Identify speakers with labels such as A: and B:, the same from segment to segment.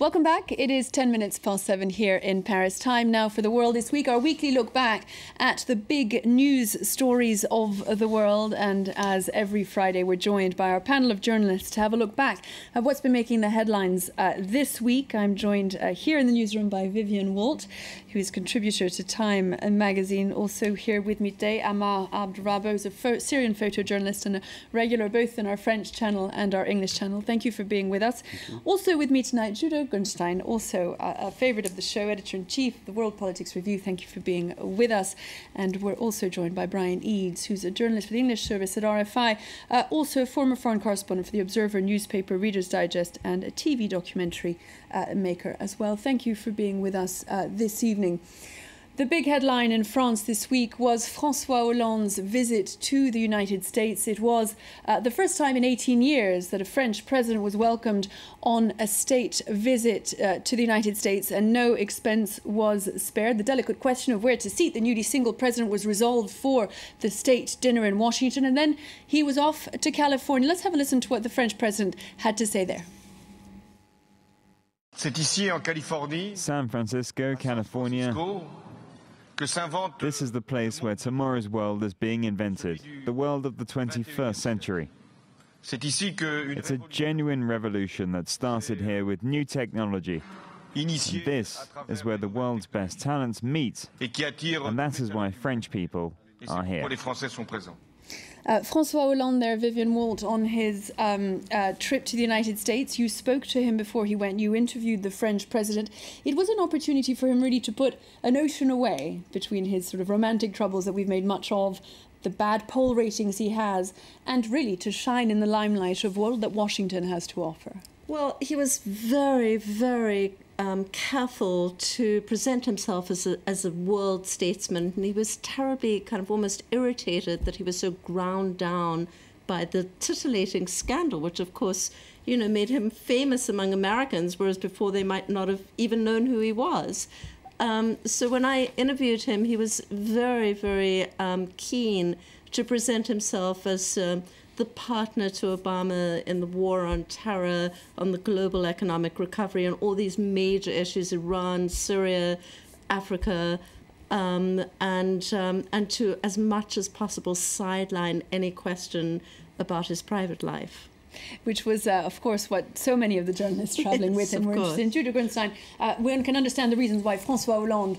A: Welcome back. It is 10 minutes past 7 here in Paris. Time now for The World This Week, our weekly look back at the big news stories of the world. And as every Friday, we're joined by our panel of journalists to have a look back at what's been making the headlines this week. I'm joined here in the newsroom by Vivienne, who is contributor to Time magazine. Also here with me today, Ammar RABBO, who's a Syrian photojournalist and a regular both in our French channel and our English channel. Thank you for being with us. Also with me tonight, GRUNSTEIN, also a favourite of the show, editor-in-chief of the World Politics Review. Thank you for being with us. And we're also joined by Brian EADS, who's a journalist for the English service at RFI, also a former foreign correspondent for the Observer newspaper, Reader's Digest, and a TV documentary maker as well. Thank you for being with us this evening. The big headline in France this week was François Hollande's visit to the United States. It was the first time in 18 years that a French president was welcomed on a state visit to the United States, and no expense was spared. The delicate question of where to seat the newly single president was resolved for the state dinner in Washington, and then he was off to California. Let's have a listen to what the French president had to say there.
B: San Francisco, California. This is the place where tomorrow's world is being invented, the world of the 21st century. It's a genuine revolution that started here with new technology. And this is where the world's best talents meet, and that is why French people are here.
A: François Hollande there, Vivienne, on his trip to the United States. You spoke to him before he went. You interviewed the French president. It was an opportunity for him really to put an ocean away between his sort of romantic troubles that we've made much of, the bad poll ratings he has, and really to shine in the limelight of all that Washington has to offer.
C: Well, he was very, very careful to present himself as a world statesman, and he was terribly kind of almost irritated that he was so ground down by the titillating scandal, which of course, you know, made him famous among Americans, whereas before they might not have even known who he was. So when I interviewed him, he was very, very keen to present himself as the partner to Obama in the war on terror, on the global economic recovery, and all these major issues: Iran, Syria, Africa, and to, as much as possible, sideline any question about his private life.
A: Which was, of course, what so many of the journalists travelling with him were interested in. Judah GRUNSTEIN, one can understand the reasons why François Hollande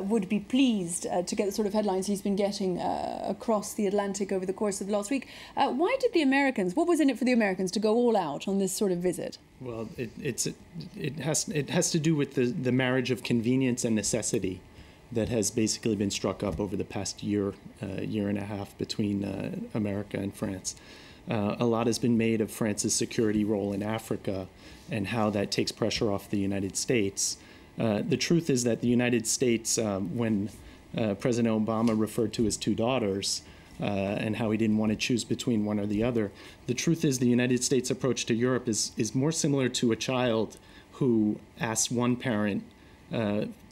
A: would be pleased to get the sort of headlines he's been getting across the Atlantic over the course of the last week. Why did the Americans, what was in it for the Americans to go all out on this sort of visit?
D: Well, it has to do with the marriage of convenience and necessity that has basically been struck up over the past year and a half between America and France. A lot has been made of France's security role in Africa and how that takes pressure off the United States. The truth is that the United States, when President Obama referred to his two daughters and how he didn't want to choose between one or the other, the truth is the United States' approach to Europe is more similar to a child who asks one parent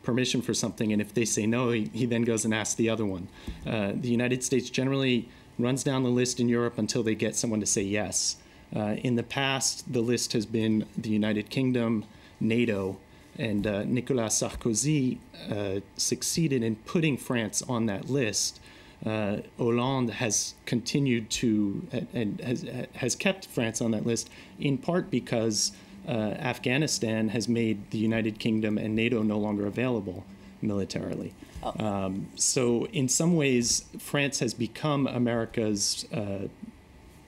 D: permission for something, and if they say no, he then goes and asks the other one. The United States generally runs down the list in Europe until they get someone to say yes. In the past, the list has been the United Kingdom, NATO, and Nicolas Sarkozy succeeded in putting France on that list. Hollande has continued to and has kept France on that list, in part because Afghanistan has made the United Kingdom and NATO no longer available militarily. So in some ways, France has become America's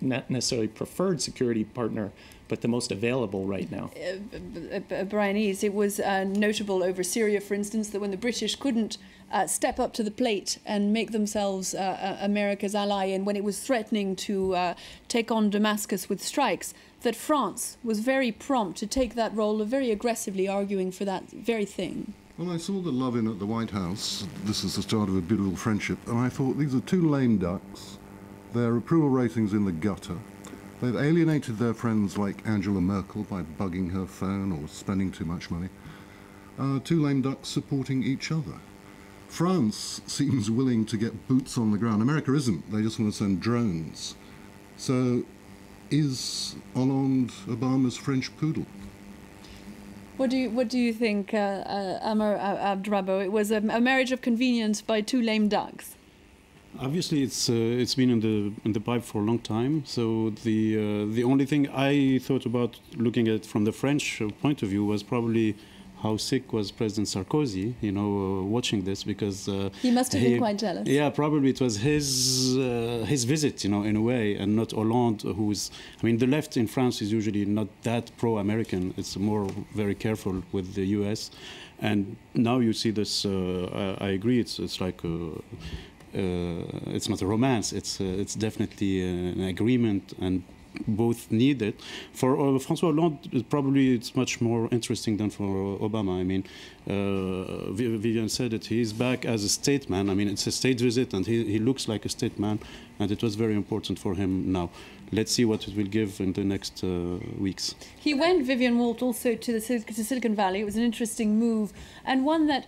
D: not necessarily preferred security partner, but the most available right now.
A: Brian Eads, it was notable over Syria, for instance, that when the British couldn't step up to the plate and make themselves America's ally, and when it was threatening to take on Damascus with strikes, that France was very prompt to take that role of very aggressively arguing for that very thing.
E: Well, I saw the love-in at the White House. This is the start of a beautiful friendship, and I thought these are two lame ducks. Their approval ratings in the gutter. They've alienated their friends like Angela Merkel by bugging her phone or spending too much money. Two lame ducks supporting each other. France seems willing to get boots on the ground. America isn't. They just want to send drones. So is Hollande Obama's French poodle?
A: What do you think, Ammar Abdrabbo? It was a marriage of convenience by two lame ducks.
F: Obviously, it's been in the pipe for a long time. So the only thing I thought about looking at it from the French point of view was probably how sick was President Sarkozy, watching this, because
A: he must have been quite jealous.
F: Yeah, probably it was his visit, in a way, and not Hollande, who's. I mean, the left in France is usually not that pro-American. It's more very careful with the U.S. And now you see this. I agree. It's like. It's not a romance. It's definitely an agreement, and both need it. For François Hollande, probably it's much more interesting than for Obama. I mean, Vivienne said it. He's back as a statesman. I mean, it's a state visit, and he looks like a statesman, and it was very important for him now. Let's see what it will give in the next weeks.
A: He went, Vivienne Walt, also to Silicon Valley. It was an interesting move, and one that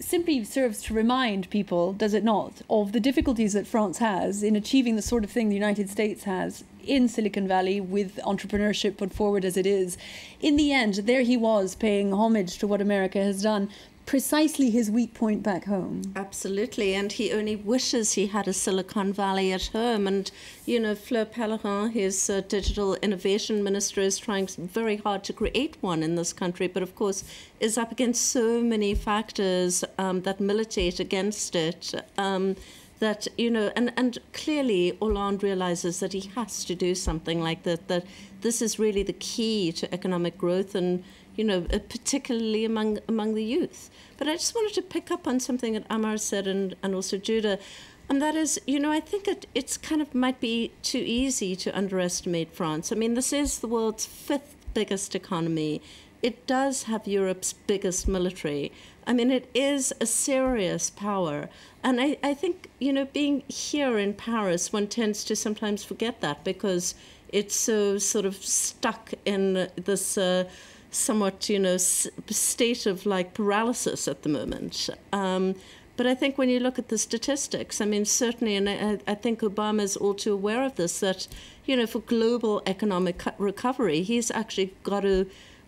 A: simply serves to remind people, does it not, of the difficulties that France has in achieving the sort of thing the United States has in Silicon Valley, with entrepreneurship put forward as it is. In the end, there he was paying homage to what America has done, precisely his weak point back home.
C: Absolutely, and he only wishes he had a Silicon Valley at home. And, Fleur Pellerin, his digital innovation minister, is trying very hard to create one in this country, but of course is up against so many factors that militate against it. That, and clearly Hollande realizes that he has to do something like that this is really the key to economic growth, and, particularly among the youth. But I just wanted to pick up on something that Ammar said, and also Judah, and that is, I think it's kind of might be too easy to underestimate France. I mean, this is the world's 5th biggest economy. It does have Europe's biggest military. I mean, it is a serious power. And I think, being here in Paris, one tends to sometimes forget that, because it's so sort of stuck in this somewhat, state of like paralysis at the moment. But I think when you look at the statistics, I mean, certainly, and I think Obama is all too aware of this, that, for global economic recovery, he's actually got to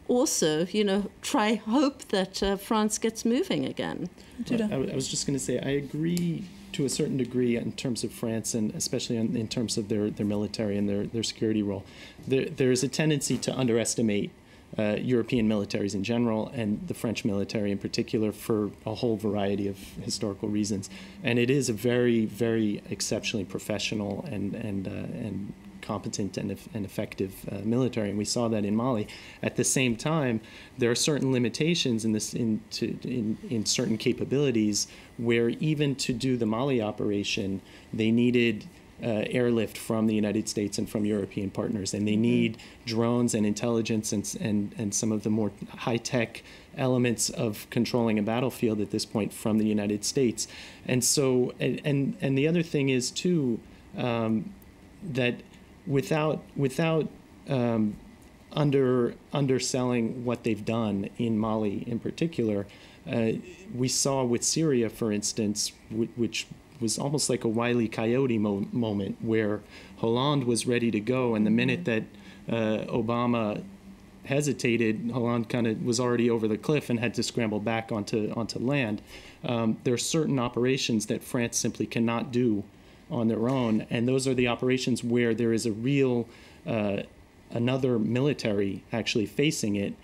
C: also, hope that France gets moving again.
D: I was just going to say, I agree to a certain degree in terms of France, and especially in terms of their military and their security role. There is a tendency to underestimate European militaries in general, and the French military in particular, for a whole variety of historical reasons. And it is a very, very exceptionally professional and competent and effective military, and we saw that in Mali. At the same time, there are certain limitations in certain capabilities, where even to do the Mali operation, they needed airlift from the United States and from European partners, and they need drones and intelligence and some of the more high-tech elements of controlling a battlefield at this point from the United States. And so, and the other thing is too, that without underselling what they've done in Mali in particular, we saw with Syria, for instance, which was almost like a Wile E. Coyote moment, where Hollande was ready to go, and the minute that Obama hesitated, Hollande kind of was already over the cliff and had to scramble back onto land. There are certain operations that France simply cannot do on their own, and those are the operations where there is a real another military actually facing it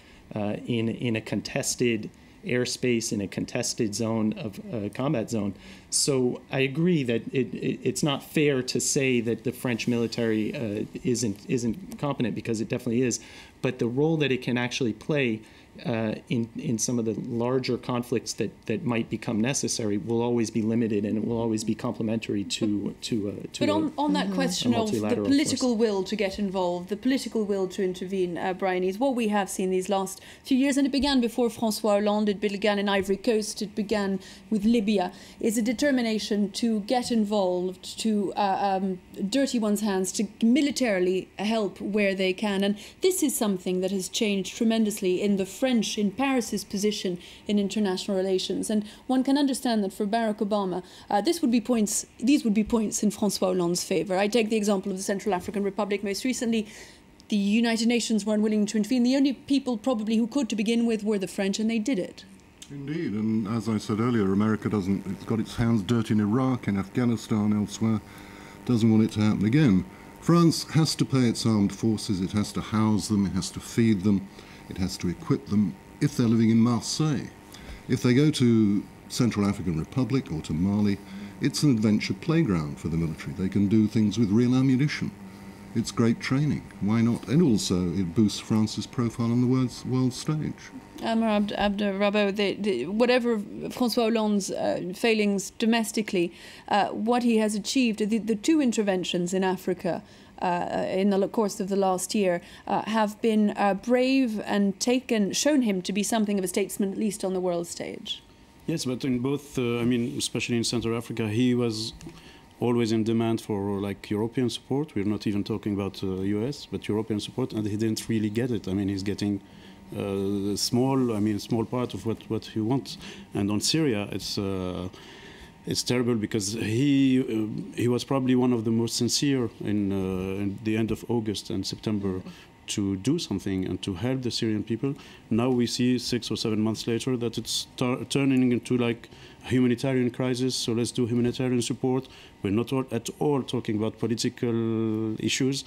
D: in a contested airspace, in a contested zone of combat zone. So I agree that it's not fair to say that the French military isn't competent, because it definitely is, but the role that it can actually play in some of the larger conflicts that might become necessary will always be limited, and it will always be complementary to
A: But on that question of the political
D: force.
A: Will to get involved, the political will to intervene, Brian, is what we have seen these last few years, and it began before François Hollande, it began in Ivory Coast, it began with Libya, is a determination to get involved, to dirty one's hands, to militarily help where they can. And this is something that has changed tremendously in in Paris's position in international relations. And one can understand that for Barack Obama, these would be points in François Hollande's favor. I take the example of the Central African Republic most recently. the United Nations weren't willing to intervene. The only people probably who could to begin with were the French, and they did it.
E: Indeed, and as I said earlier, America it's got its hands dirty in Iraq, in Afghanistan, elsewhere, doesn't want it to happen again. France has to pay its armed forces, it has to house them, it has to feed them, it has to equip them if they're living in Marseille. If they go to Central African Republic or to Mali, it's an adventure playground for the military. They can do things with real ammunition. It's great training. Why not? And also it boosts France's profile on the world stage.
A: Ammar RABBO, whatever François Hollande's failings domestically, what he has achieved, the two interventions in Africa in the course of the last year have been brave and shown him to be something of a statesman, at least on the world stage.
F: Yes, but in both, I mean, especially in Central Africa, he was always in demand for like European support. We're not even talking about US, but European support, and he didn't really get it. I mean, he's getting small part of what he wants. And on Syria, it's terrible because he was probably one of the most sincere in the end of August and September to do something and to help the Syrian people. Now we see 6 or 7 months later that it's turning into like a humanitarian crisis. So let's do humanitarian support. We're not at all talking about political issues.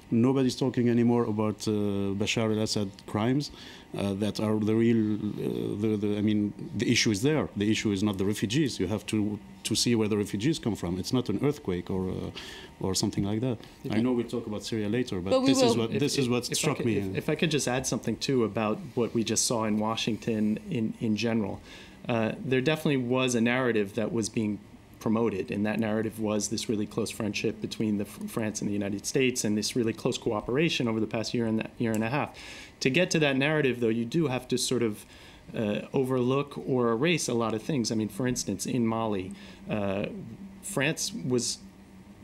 F: Nobody's talking anymore about Bashar al-Assad crimes that are the real. I mean, the issue is there. The issue is not the refugees. You have to see where the refugees come from. It's not an earthquake or something like that. I know we'll talk about Syria later, but this is what struck me.
D: If I could just add something too about what we just saw in Washington in general, there definitely was a narrative that was being promoted, and that narrative was this really close friendship between France and the United States, and this really close cooperation over the past year and a half. To get to that narrative, though, you do have to sort of overlook or erase a lot of things. I mean, for instance, in Mali, France was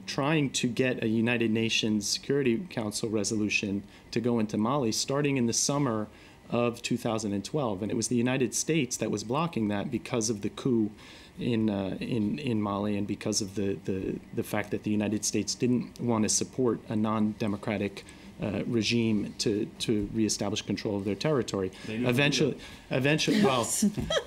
D: trying to get a United Nations Security Council resolution to go into Mali starting in the summer of 2012, and it was the United States that was blocking that because of the coup in Mali, and because of the fact that the United States didn't want to support a non-democratic regime to reestablish control of their territory. Eventually, well,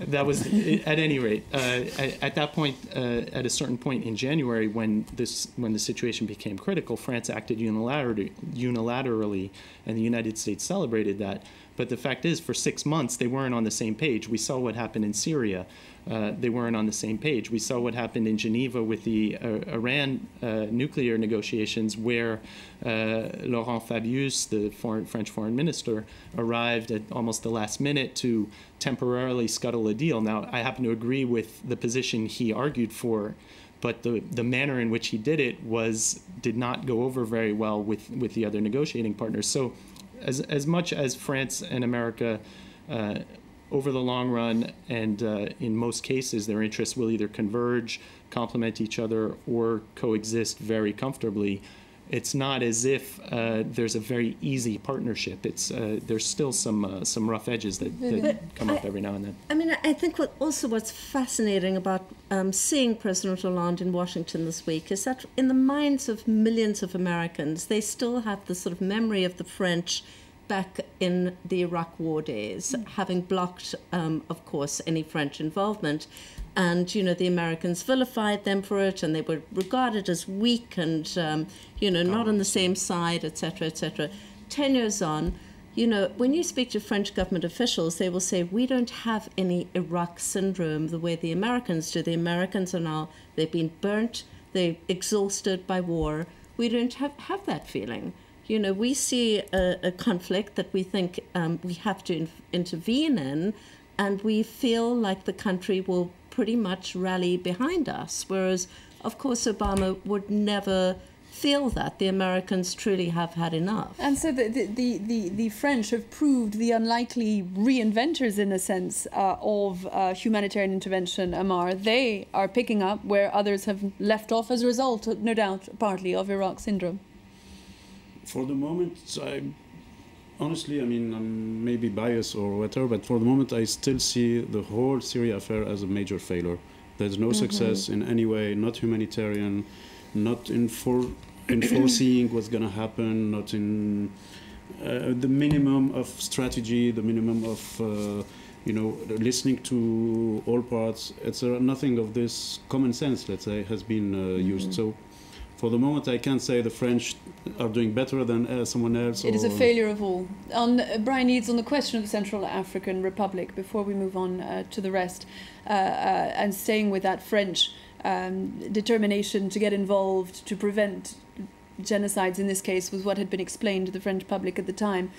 D: that was at any rate. At that point, at a certain point in January, when the situation became critical, France acted unilaterally, and the United States celebrated that. But the fact is, for 6 months, they weren't on the same page. We saw what happened in Syria. They weren't on the same page. We saw what happened in Geneva with the Iran nuclear negotiations, where Laurent Fabius, the French foreign minister, arrived at almost the last minute to temporarily scuttle a deal. Now, I happen to agree with the position he argued for, but the manner in which he did it did not go over very well with the other negotiating partners. So as much as France and America, over the long run, and in most cases, their interests will either converge, complement each other, or coexist very comfortably, it's not as if there's a very easy partnership. There's still some rough edges that come up every now and then.
C: I mean, I think what's fascinating about seeing President Hollande in Washington this week is that in the minds of millions of Americans, they still have the sort of memory of the French back in the Iraq War days, having blocked, of course, any French involvement. And, you know, the Americans vilified them for it, and they were regarded as weak and, not on the same side, etc., etc. 10 years on, you know, when you speak to French government officials, they will say, we don't have any Iraq syndrome the way the Americans do. The Americans are now, they've been burnt, they're exhausted by war. We don't have that feeling. You know, we see a conflict that we think we have to intervene in, and we feel like the country will pretty much rally behind us, whereas, of course, Obama would never feel that. The Americans truly have had enough.
A: And so the French have proved the unlikely reinventors, in a sense, of humanitarian intervention, Ammar. They are picking up where others have left off as a result, no doubt, partly of Iraq syndrome.
F: For the moment, honestly, I mean, I'm maybe biased or whatever, but for the moment, I still see the whole Syria affair as a major failure. There's no success in any way, not humanitarian, not in foreseeing what's going to happen, not in the minimum of strategy, the minimum of listening to all parts. It's nothing of this common sense, let's say, has been used. So for the moment, I can't say the French are doing better than someone else.
A: It is a failure of all. On Brian Eads, on the question of the Central African Republic, before we move on to the rest, and staying with that French determination to get involved, to prevent genocides in this case, was what had been explained to the French public at the time.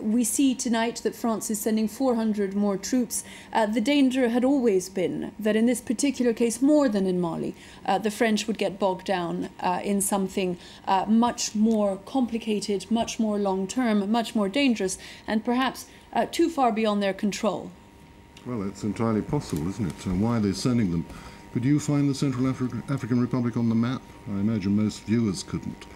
A: We see tonight that France is sending 400 more troops. The danger had always been that in this particular case, more than in Mali, the French would get bogged down in something much more complicated, much more long-term, much more dangerous, and perhaps too far beyond their control.
E: Well, it's entirely possible, isn't it? So why are they sending them? Could you find the Central African Republic on the map? I imagine most viewers couldn't.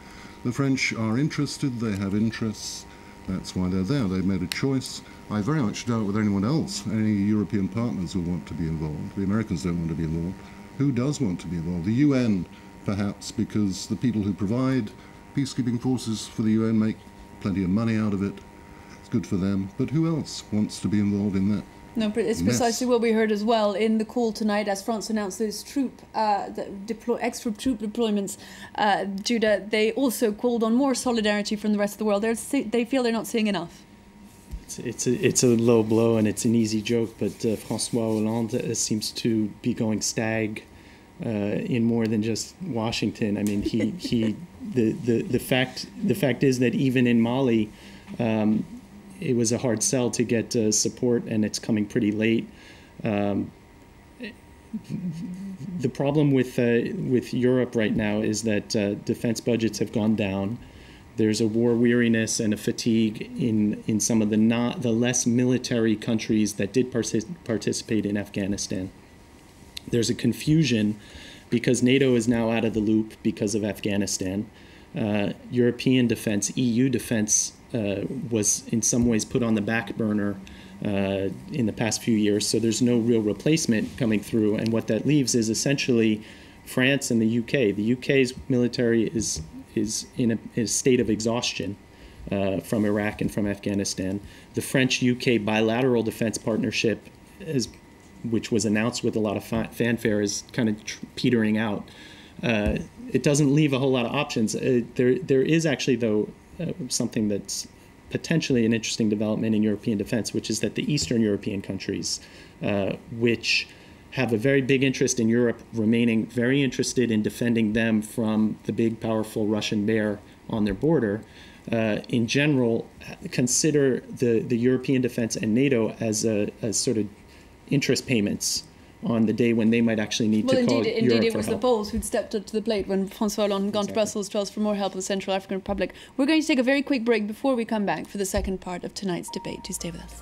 E: The French are interested, they have interests, that's why they're there. They've made a choice. I very much doubt whether anyone else, any European partners will want to be involved. The Americans don't want to be involved. Who does want to be involved? The UN, perhaps, because the people who provide peacekeeping forces for the UN make plenty of money out of it. It's good for them. But who else wants to be involved in that?
A: No, but it's precisely what we heard as well in the call tonight as France announced those extra troop deployments. Judah, they also called on more solidarity from the rest of the world. They feel they're not seeing enough.
D: It's a low blow and it's an easy joke, but François Hollande seems to be going stag in more than just Washington. I mean, the fact is that even in Mali, it was a hard sell to get support, and it's coming pretty late. The problem with Europe right now is that defense budgets have gone down. There's a war weariness and a fatigue in some of the less military countries that did participate in Afghanistan. There's a confusion because NATO is now out of the loop because of Afghanistan. European defense, EU defense, was in some ways put on the back burner in the past few years, so there's no real replacement coming through, and what that leaves is essentially France and the UK. The UK's military is in a state of exhaustion from Iraq and from Afghanistan. The French-UK bilateral defense partnership, which was announced with a lot of fanfare, is kind of petering out. It doesn't leave a whole lot of options. There is actually, though, something that's potentially an interesting development in European defense, which is that the Eastern European countries, which have a very big interest in Europe, remaining very interested in defending them from the big, powerful Russian bear on their border, in general, consider the European defense and NATO as sort of interest payments on the day when they might actually need to call Europe for help.
A: Indeed, it was the Poles who'd stepped up to the plate when François Hollande had gone to Brussels to ask for more help with the Central African Republic. We're going to take a very quick break before we come back for the second part of tonight's debate. Do stay with us.